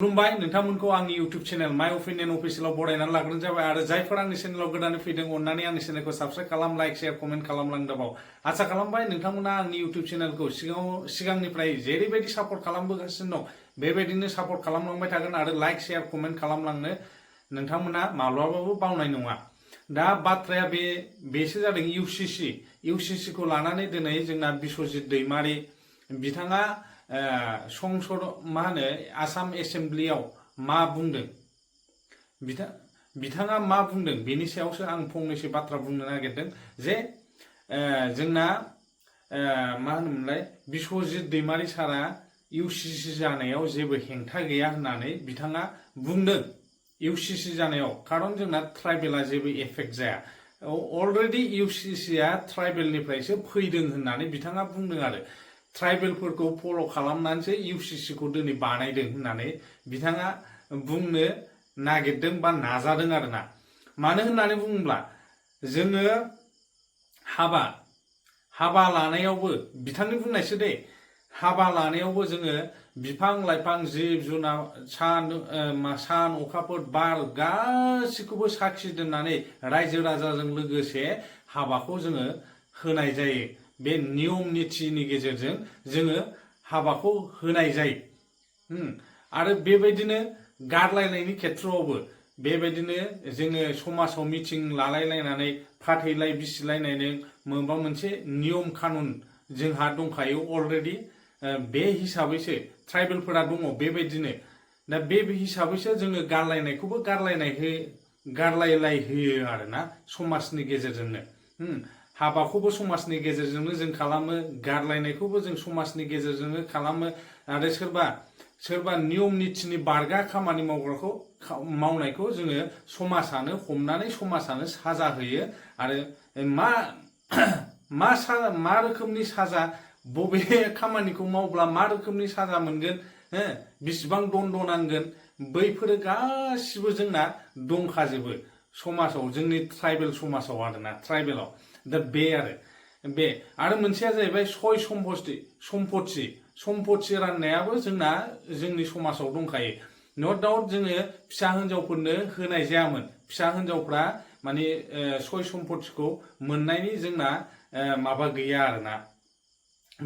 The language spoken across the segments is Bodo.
खुलुमबाय नोंथांमोनखौ आंनि इउट्यूब चेनेल माय ओपिनियन अफिसियेलाव बरायनानै लाग्रोनाय जाबाय आरो जायफोरा आंनि चेनेलाव गोदानै फैदों अन्नानै आंनि चेनेलखौ साबस्क्राइब खालाम लाइक शेयार कमेन्ट खालामलांदाबाव आसा खालामबाय नोंथांमोना आंनि इउट्यूब चेनेलखौ सिगांनिफ्राय जेरैबायदि सापर्ट खालामबोगासिनो दं बेबायदिनो सापर्ट खालामलांबाय थागोन आरो लाइक शेयार कमेन्ट खालामलांनो नोंथांमोना माब्लाबाबो बावनाय नङा। दा बाथ्राया बेसो जादों इउसिसि खौ लानानै दिनै जोंना बिश्वजित दैमारी बिथाङा संसद मा होनो आसाम एसेम्ब्लियाव मा बुंदों बिथाङा मा बुंदों बेनि सायावसो आं फंनैसो बाथ्रा बुंनो नागिरदों जे जोंना मा होनोमोनलाय बिश्वजित दैमारी सारा इउसिसि जानायाव जेबो हेंथा गैया होननानै बिथाङा बुंदों। इउसिसि जानायाव खारन जोंना ट्राइबेला जेबो एफेक्ट जाया अलरेडि इउसिसिआ ट्राइबेलनिफ्रायसो फैदों होननानै बिथाङा बुंदों आरो ट्राइबेलफोरखौ फल' खालामनानैसो इउसिसि खौ दिनै बानायदों होननानै बिथाङा बुंनो नागिरदों बा नाजादों आरोना। मानो होननानै बुङोब्ला जोङो हाबा लानायावबो बिथांनि बुंनायसो दे हाबा लानायावबो जोङो बिफां लाइफां जिब जुनार सान अखाफोर बार गासिखौबो साखि दोननानै रायजो राजाजों लोगोसे हाबाखौ जोङो होनाय जायो। बे नियम निथिनि गेजेरजों जोङो हाबाखौ होनाय जायो। आरो बेबायदिनो गारलायनायनि खेथ्रआवबो बेबायदिनो जोङो समाजाव मिटिं लालायलायनानै फाथैलाय बिसिलायनायजों माबा मोनसे नियम कानुन जोंहा दंखायो अलरेडि बे हिसाबैसो ट्राइबेलफोरा दङ बेबायदिनो दा बे हिसाबैसो जोङो गारलायनायखौबो गारलायलाय होयो आरोना समाजनि गेजेरजोंनो हाबाखौबो समाजनि गेजेरजोंनो जों खालामो गारलायनायखौबो जों समाजनि गेजेरजोंनो खालामो आरो सोरबा नियम निथिनि बारगा खामानि मावनायखौ जोङो समाजानो हमनानै समाजानो साजा होयो आरो मा रोखोमनि साजा बबे खामानिखौ मावब्ला मा रोखोमनि साजा मोनगोन बिसिबां दन्द नांगोन बैफोरो गासिबो जोंना दंखाजोबो समाजाव जोंनि ट्राइबेल समाजाव आरोना ट्राइबेलाव दा बे आरो मोनसेया जाहैबाय सय सम्पथि राननायाबो जोंनि समाजाव दंखायो। नो डाउट जोङो फिसा हिनजावफोरनो होनाय जायामोन फिसा हिनजावफ्रा माने सय सम्पथिखौ मोननायनि जोंना माबा गैया आरोना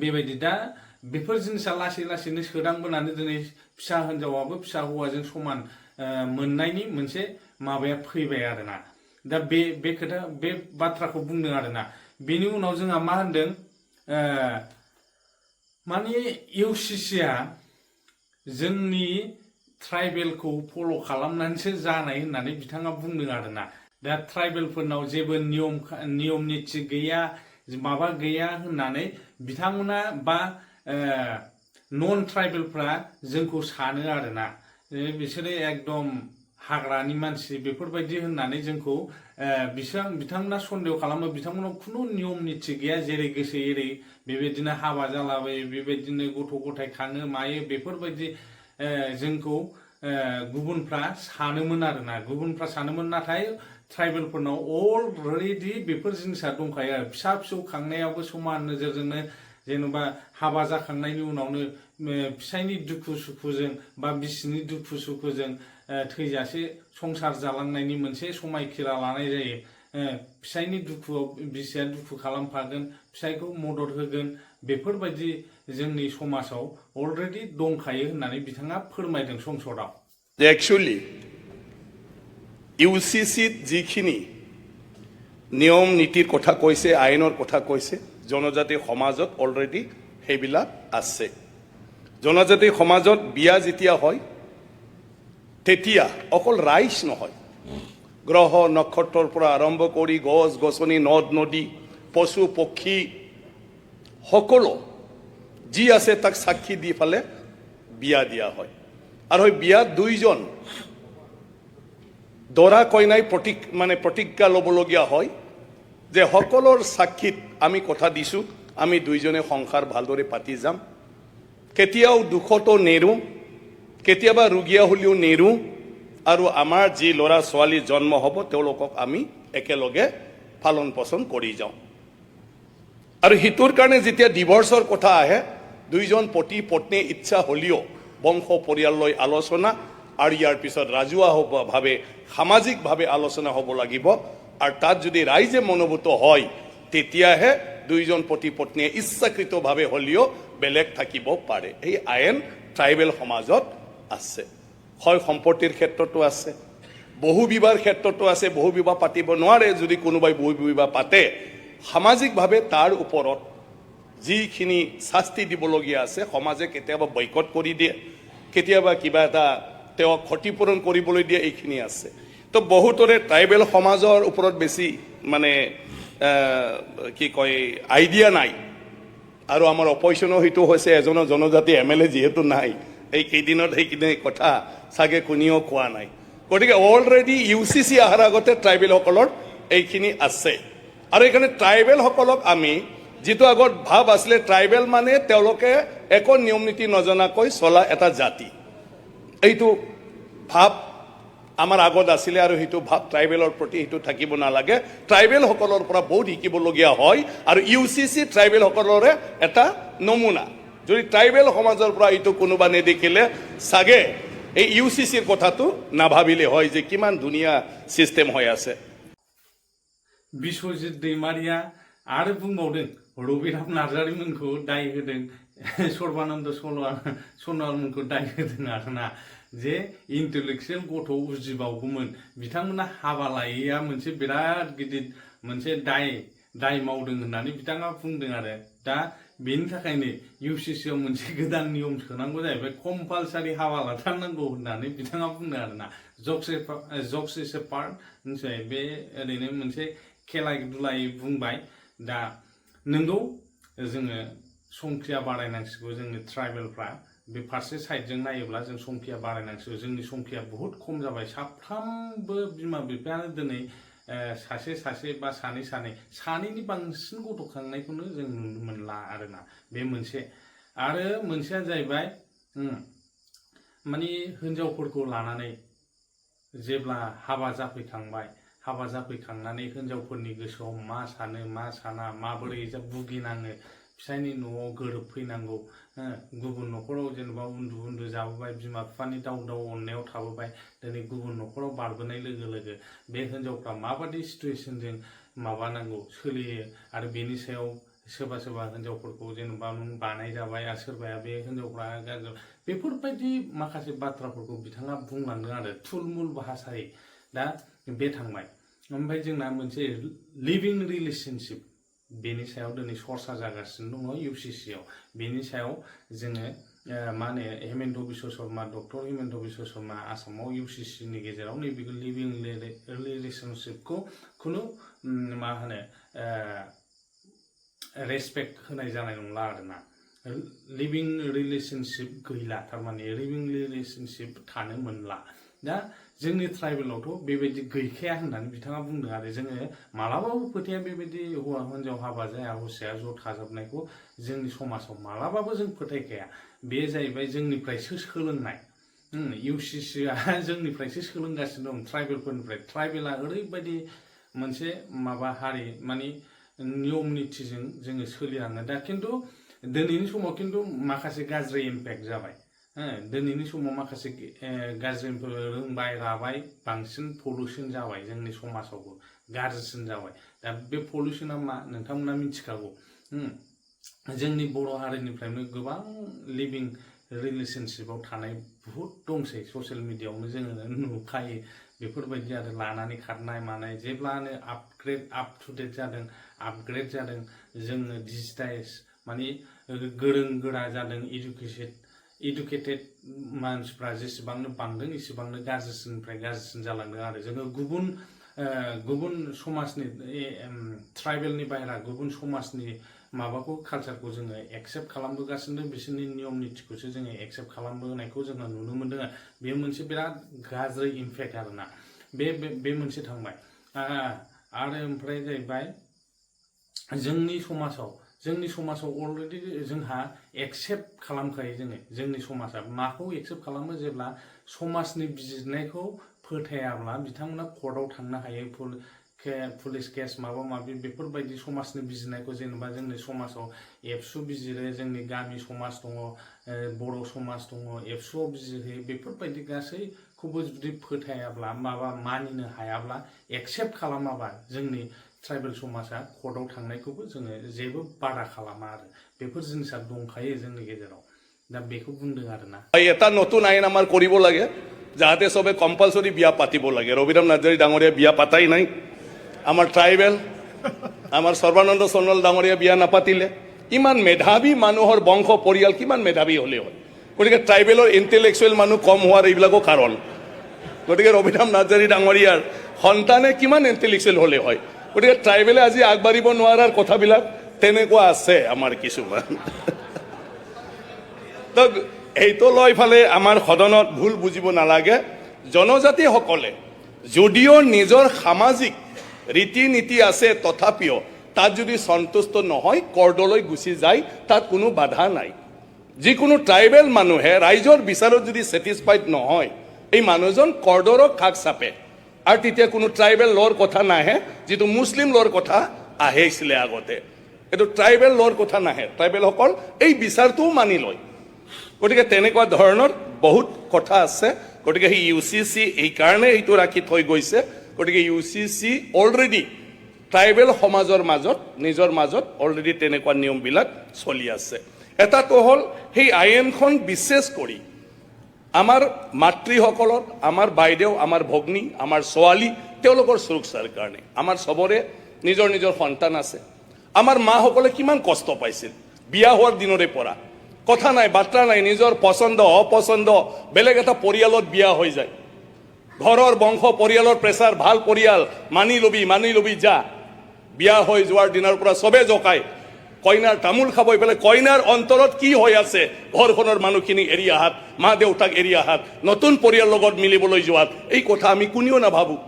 बेबायदि दा बेफोर जिनिसा लासै लासैनो सोदांबोनानै दिनै फिसा हिनजावाबो फिसा हौवाजों समान मोननायनि मोनसे माबाया फैबाय आरोना दा बे बाथ्राखौ बुंदों आरोना। बेनि उनाव जोंहा मा होनदों माने इउसिसिआ जोंनि ट्राइबेलखौ फल' खालामनानैसो जानाय होननानै बिथाङा बुंदों आरोना। दा ट्राइबेलफोरनाव जेबो नियम निथि गैया माबा गैया होननानै बिथांमोना बा नन ट्राइबेलफ्रा जोंखौ सानो आरोना बिसोरो एकदम हाग्रानि मानसि बेफोरबायदि होननानै जोंखौ बिथांमोना सन्देह खालामो। बिथांमोनाव खुनु नियम निथि गैया जेरै गोसो एरै बेबायदिनो हाबा जालाबायो बेबायदिनो गथ' गथाय खाङो मायो बेफोरबायदि जोंखौ गुबुनफ्रा सानोमोन नाथाय ट्राइबेलफोरनाव अलरेडि बेफोर जिनिसा दंखायो आरो फिसा फिसौ खांनायावबो समान नोजोरजोंनो जेनेबा हाबा जाखांनायनि उनावनो फिसायनि दुखु सुखुजों बा बिसिनि दुखु सुखुजों थैजासे संसार जालांनायनि मोनसे समायखिरा लानाय जायो। फिसायनि दुखुआव बिसिया दुखु खालामफागोन फिसायखौ मदद होगोन बेफोरबायदि जोंनि समाजाव अलरेडि दंखायो होननानै बिथाङा फोरमायदों संसदआव। एक्चुअली ইউচিচিত যিখিনি নিয়ম নীতিৰ কথা কৈছে আইনৰ কথা কৈছে জনজাতি সমাজত অলৰেডি সেইবিলাক আছে। জনজাতি সমাজত বিয়া যেতিয়া হয় তেতিয়া অকল ৰাইজ নহয় গ্ৰহ নক্ষত্ৰৰ পৰা আৰম্ভ কৰি গছ গছনি নদ নদী পশু পক্ষী সকলো যি আছে তাক সাক্ষী দি ফালে বিয়া দিয়া হয় আৰু সেই বিয়াত দুইজন দৰা কইনাই প্ৰতিজ্ঞা ল'বলগীয়া হয় যে সকলৰ সাক্ষীত আমি কথা দিছোঁ আমি দুইজনে সংসাৰ ভালদৰে পাতি যাম কেতিয়াও দুখতো নেৰো কেতিয়াবা ৰুগীয়া হ'লেও নেৰো আৰু আমাৰ যি ল'ৰা ছোৱালী জন্ম হ'ব তেওঁলোকক আমি একেলগে পালন পোষণ কৰি যাওঁ। আৰু হিতুৰ কাৰণে যেতিয়া ডিভৰ্চৰ কথা আহে দুইজন পতি পত্নী ইচ্ছা হ'লেও বংশ পৰিয়াল লৈ আলোচনা আৰু ইয়াৰ পিছত ৰাজহুৱাভাৱে সামাজিকভাৱে আলোচনা হ'ব লাগিব আৰু তাত যদি ৰাইজে মনোভূত হয় তেতিয়াহে দুইজন পতি পত্নীয়ে ইচ্ছাকৃতভাৱে হ'লেও বেলেগ থাকিব পাৰে। এই আইন ট্ৰাইবেল সমাজত আছে, হয় সম্পত্তিৰ ক্ষেত্ৰতো আছে, বহু বিবাহৰ ক্ষেত্ৰতো আছে। বহু বিবাহ পাতিব নোৱাৰে, যদি কোনোবাই বহু বিবাহ পাতে সামাজিকভাৱে তাৰ ওপৰত যিখিনি শাস্তি দিবলগীয়া আছে সমাজে কেতিয়াবা বয়কট কৰি দিয়ে, কেতিয়াবা কিবা এটা তেওঁক ক্ষতিপূৰণ কৰিবলৈ দিয়ে, এইখিনি আছে। তো বহুতৰে ট্ৰাইবেল সমাজৰ ওপৰত বেছি মানে কি কয় আইডিয়া নাই আৰু আমাৰ অপজিশ্যনো সেইটো হৈছে এজনৰ জনজাতি MLA যিহেতু নাই, এই কেইদিনত সেইখিনি কথা চাগে কোনেও কোৱা নাই। গতিকে অলৰেডি UCC অহাৰ আগতে ট্ৰাইবেলসকলৰ এইখিনি আছে আৰু এইকাৰণে ট্ৰাইবেলসকলক আমি যিটো আগত ভাৱ আছিলে ট্ৰাইবেল মানে তেওঁলোকে একো নিয়ম নীতি নজনাকৈ চলা এটা জাতি, এইটো ভাৱ আমাৰ আগত আছিলে আৰু সেইটো ভাৱ ট্ৰাইবেলৰ প্ৰতি সেইটো থাকিব নালাগে। ট্ৰাইবেলসকলৰ পৰা বহুত শিকিবলগীয়া হয় আৰু UCC ট্ৰাইবেলসকলৰে এটা নমুনা। যদি ট্ৰাইবেল সমাজৰ পৰা এইটো কোনোবা নেদেখিলে চাগে এই UCCৰ কথাটো নাভাবিলে হয় যে কিমান ধুনীয়া চিষ্টেম হৈ আছে। बिश्वजित दैमारिया आरो बुंबावदों रबिराम नार्जारिमोनखौ दाय होदों, सर्बानन्द सन'वालमोनखौ दाय होदों आरोना जे इन्टेलेक्सुवेल गथ' उजिबावगौमोन बिथांमोना हाबा लायैया मोनसे बिराद गिदिर मोनसे दाय मावदों होननानै बिथाङा बुंदों आरो दा बेनि थाखायनो UCC आव मोनसे गोदान नियम सोनांगौ जाहैबाय, कम्पालसारि हाबा लाथारनांगौ होननानै बिथाङा बुंदों आरोना। जक्स इज ए पार्ट मिथिबाय, बे ओरैनो मोनसे खेला दुलायै बुंबाय। दा नोंगौ जोङो संख्या बारायनांसिगौ, जोंनि ट्राइबेलफ्रा बे फारसे साइडजों नायोब्ला जों संख्या बारायनांसिगौ। जोंनि संख्या बहुत खम जाबाय, साफ्रामबो बिमा बिफायानो दिनै सासे बा सानैनि बांसिन गथ' खांनायखौनो जों नुनो मोनला आरोना। बे मोनसे आरो मोनसेया जाहैबाय माने हिनजावफोरखौ लानानै जेब्ला हाबा जाफैखांनानै हिनजावफोरनि गोसोआव मा सानो मा साना, माबोरै भुगिनाङो, फिसायनि न'आव गोरोबफैनांगौ, गुबुन न'खराव जेनेबा उन्दु जाबोबाय, बिमा बिफानि दाव अननायाव थाबोबाय, दिनै गुबुन न'खराव बारबोनाय लोगो लोगो बे हिनजावफ्रा माबादि सिटुएसनजों माबानांगौ सोलियो आरो बेनि सायाव सोरबा हिनजावफोरखौ जेनेबा नों बानाय जाबाय आरो सोरबाया बे हिनजावफ्रा गाज्रि, बेफोरबायदि माखासे बाथ्राफोरखौ बिथाङा बुंलांदों आरो थुलमुल भाषायै। दा बे थांबाय, ओमफ्राय जोंना मोनसे लिभिं रिलेशनशिप, बेनि सायाव दिनै सरसा जागासिनो दङ UCC आव। बेनि सायाव जोङो मा होनो हेमेन्त बिश्व शर्मा, डक्टर हेमेन्त बिश्व शर्मा आसामाव UCC नि गेजेराव नैबे लिभिं रिलेशनशिपखौ खुनु मा होनो रेसपेक्ट होनाय जानाय नंला आरोना। लिभिं रिलेशनशिप गैला, थारमाने लिभिं रिलेशनशिप थानो मोनला। दा जोंनि ट्राइबेलावथ' बेबायदि गैखाया होननानै बिथाङा बुंदों आरो जोङो मालाबाबो फोथाया बेबायदि हौवा हिनजाव हाबा जाया हौसाया ज' थाजोबनायखौ जोंनि समाजाव मालाबाबो जों फोथायखाया। बे जाहैबाय जोंनिफ्रायसो सोलोंनाय। UCC आ जोंनिफ्रायसो सोलोंगासिनो दं, ट्राइबेलफोरनिफ्राय। ट्राइबेला ओरैबायदि मोनसे माबा हारि, माने नियम निथिजों जोङो सोलिलाङो। दा खिन्थु दिनैनि समाव खिन्थु माखासे गाज्रि इम्पेक्ट जाबाय। दिनैनि समाव माखासे गाज्रि रोंबाय राबाय, बांसिन पलिउसन जाबाय जोंनि समाजावबो, गाज्रिसिन जाबाय। दा बे पलिउसना मा नोंथांमोना मिथिखागौ। जोंनि बर' हारिनिफ्रायनो गोबां लिभिं रिलेशनशिपआव थानाय बुहुद दंसै, ससियेल मिडियाआवनो जोङो नुखायो बेफोरबायदि आरो लानानै खारनाय मानाय। जेब्लानो आप टु डेट जादों, आपग्रेड जादों, जोङो डिजिटाइज माने गोरों गोरा जादों, इडुकेटेड मानसिफ्रा जेसेबांनो बांदों एसेबांनो गाज्रिसिननिफ्राय गाज्रिसिन जालांदों आरो जोङो गुबुन समाजनि ट्राइबेलनि बाहेरा गुबुन समाजनि माबाखौ कालचारखौ जोङो एक्सेप्ट खालामबोगासिनो, बिसोरनि नियम निथिखौसो जोङो एक्सेप्ट खालामबोनायखौ जोङो नुनो मोनदों। बेयो मोनसे बिराद गाज्रि इम्पेक्ट आरोना। बे मोनसे थांबाय। आरो ओमफ्राय जाहैबाय जोंनि समाजाव अलरेडि जोंहा एक्सेप्ट खालामखायो जोंनि समाजा। माखौ एक्सेप्ट खालामो? जेब्ला समाजनि बिजिरनायखौ फोथायाब्ला बिथांमोना कर्टआव थांनो हायो, पुलिस केस माबा माबि बेफोरबायदि समाजनि बिजिरनायखौ जेनेबा जोंनि समाजाव एबसु बिजिरो, जोंनि गामि समाज दङ, बर' समाज दङ, एबसुआव बिजिरहैयो, बेफोरबायदि गासैखौबो जुदि फोथायाब्ला माबा मानिनो हायाब्ला एक्सेप्ट खालामाबा जोंनि ट्राइबेल समाजा कर्टआव थांनायखौबो जोङो जेबो बादा खालामा आरो बेफोर जिनिसा दंखायो जोंनि गेजेराव। दा बेखौ बुंदों आरोना। এটা নতুন আইন আমাৰ কৰিব লাগে যাতে সবে কম্পালসৰি বিয়া পাতিব লাগে। ৰবিৰাম নাৰ্জাৰী ডাঙৰীয়া বিয়া পাতাই নাই, আমাৰ ট্ৰাইবেল আমাৰ সৰ্বানন্দ সোণোৱাল ডাঙৰীয়া বিয়া নাপাতিলে। ইমান মেধাৱী মানুহৰ বংশ পৰিয়াল কিমান মেধাৱী হ'লে হয়, গতিকে ট্ৰাইবেলৰ ইণ্টেলেকচুৱেল মানুহ কম হোৱাৰ এইবিলাকো কাৰণ। গতিকে ৰবিৰাম নাৰ্জাৰী ডাঙৰীয়াৰ সন্তানে কিমান ইণ্টেলেকচুৱেল হ'লে হয়, গতিকে ট্ৰাইবেলে আজি আগবাঢ়িব নোৱাৰাৰ কথাবিলাক তেনেকুৱা আছে আমাৰ কিছুমান। তো এইটো লৈ ফালে আমাৰ সদনত ভুল বুজিব নালাগে। জনজাতিসকলে যদিও নিজৰ সামাজিক ৰীতি নীতি আছে তথাপিও তাত যদি সন্তুষ্ট নহয় কৰ্টলৈ গুচি যায়, তাত কোনো বাধা নাই। যিকোনো ট্ৰাইবেল মানুহে ৰাইজৰ বিচাৰত যদি ছেটিছফাইড নহয়, এই মানুহজন কৰ্টৰক কাষ চাপে আৰু তেতিয়া কোনো ট্ৰাইবেল লৰ কথা নাহে, যিটো মুছলিম লৰ কথা আহিছিলে আগতে। এইটো ট্ৰাইবেল লৰ কথা নাহে, ট্ৰাইবেলসকল এই বিচাৰটোও মানি লয়। গতিকে তেনেকুৱা ধৰণৰ বহুত কথা আছে। গতিকে সেই UCC এইকাৰণে এইটো ৰাখি থৈ গৈছে। গতিকে UCC অলৰেডি ট্ৰাইবেল সমাজৰ মাজত নিজৰ মাজত অলৰেডি তেনেকুৱা নিয়মবিলাক চলি আছে। এটাটো হ'ল সেই আইনখন বিশেষ কৰি আমাৰ মাতৃসকলৰ, আমাৰ বাইদেউ, আমাৰ ভগ্নী, আমাৰ ছোৱালী, তেওঁলোকৰ সুৰক্ষাৰ কাৰণে। আমাৰ চবৰে নিজৰ নিজৰ সন্তান আছে। আমাৰ মাসকলে কিমান কষ্ট পাইছিল বিয়া হোৱাৰ দিনৰে পৰা। কথা নাই, বাৰ্তা নাই, নিজৰ পচন্দ অপচন্দ বেলেগ এটা পৰিয়ালত বিয়া হৈ যায়। ঘৰৰ বংশ পৰিয়ালৰ প্ৰেছাৰ, ভাল পৰিয়াল, মানি লবি যা। বিয়া হৈ যোৱাৰ দিনৰ পৰা চবে জকায়, কইনাৰ তামোল খাব পেলাই কইনাৰ অন্তৰত কি হৈ আছে, ঘৰখনৰ মানুহখিনি এৰি আহাত, মা দেউতাক এৰি আহাত, নতুন পৰিয়ালৰ লগত মিলিবলৈ যোৱাত, এই কথা আমি কোনেও নাভাবোঁ।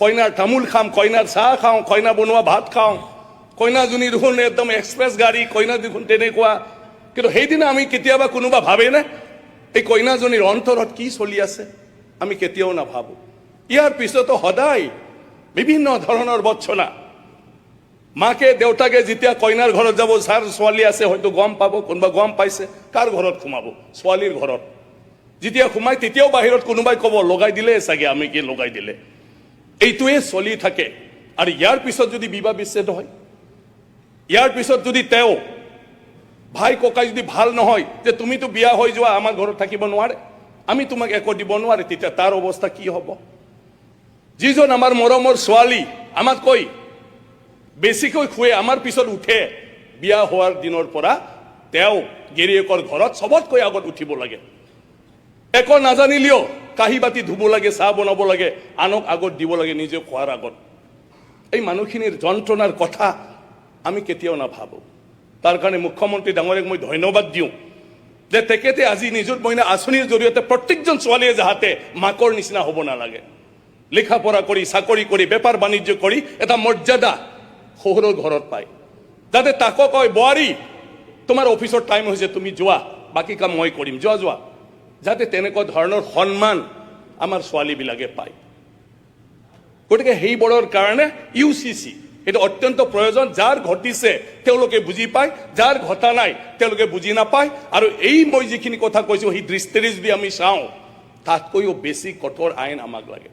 কইনাৰ তামোল খাম, কইনাৰ চাহ খাওঁ, কইনা বনোৱা ভাত খাওঁ, কইনাজনী দেখোন একদম এক্সপ্ৰেছ গাড়ী, কইনা দেখোন তেনেকুৱা। কিন্তু সেইদিনা আমি কেতিয়াবা কোনোবা ভাবেনে এই কইনাজনীৰ অন্তৰত কি চলি আছে? আমি কেতিয়াও নাভাবোঁ। ইয়াৰ পিছতো সদায় বিভিন্ন ধৰণৰ বৰ্চনা। মাকে দেউতাকে যেতিয়া কইনাৰ ঘৰত যাব, যাৰ ছোৱালী আছে হয়তো গম পাব, কোনোবা গম পাইছে, কাৰ ঘৰত সোমাব? ছোৱালীৰ ঘৰত। যেতিয়া সোমাই তেতিয়াও বাহিৰত কোনোবাই ক'ব লগাই দিলে চাগে, আমি কি লগাই দিলে। এইটোৱে চলি থাকে। আৰু ইয়াৰ পিছত যদি বিবাহ বিচ্ছেদ হয়, ইয়াৰ পিছত যদি তেওঁ ভাই ককাই যদি ভাল নহয়, যে তুমিতো বিয়া হৈ যোৱা, আমাৰ ঘৰত থাকিব নোৱাৰে, আমি তোমাক একো দিব নোৱাৰে, তেতিয়া তাৰ অৱস্থা কি হ'ব? যিজন আমাৰ মৰমৰ ছোৱালী আমাতকৈ বেছিকৈ শুৱে, আমাৰ পিছত উঠে, বিয়া হোৱাৰ দিনৰ পৰা তেওঁ গিৰিয়েকৰ ঘৰত চবতকৈ আগত উঠিব লাগে। একো নাজানিলেও কাঁহী বাতি ধুব লাগে, চাহ বনাব লাগে, আনক আগত দিব লাগে, নিজে খোৱাৰ আগত। এই মানুহখিনিৰ যন্ত্ৰণাৰ কথা আমি কেতিয়াও নাভাবোঁ। তাৰ কাৰণে মুখ্যমন্ত্ৰী ডাঙৰীয়াক মই ধন্যবাদ দিওঁ যে তেখেতে আজি নিযুত মইনা আঁচনিৰ জৰিয়তে প্ৰত্যেকজন ছোৱালীয়ে যাতে মাকৰ নিচিনা হ'ব নালাগে, লিখা পঢ়া কৰি, চাকৰি কৰি, বেপাৰ বাণিজ্য কৰি এটা মৰ্যাদা শহুৰৰ ঘৰত পায়। যাতে তাকো কয়, বোৱাৰী তোমাৰ অফিচৰ টাইম হৈছে, তুমি যোৱা, বাকী কাম মই কৰিম, যোৱা। যাতে তেনেকুৱা ধৰণৰ সন্মান আমাৰ ছোৱালীবিলাকে পায়। গতিকে সেইবোৰৰ কাৰণে UCC এটা অত্যন্ত প্ৰয়োজন। যাৰ ঘটিছে তেওঁলোকে বুজি পায়, যাৰ ঘটা নাই তেওঁলোকে বুজি নাপায়। আৰু এই মই যিখিনি কথা কৈছোঁ, সেই দৃষ্টিৰে যদি আমি চাওঁ, তাতকৈও বেছি কঠোৰ আইন আমাক লাগে।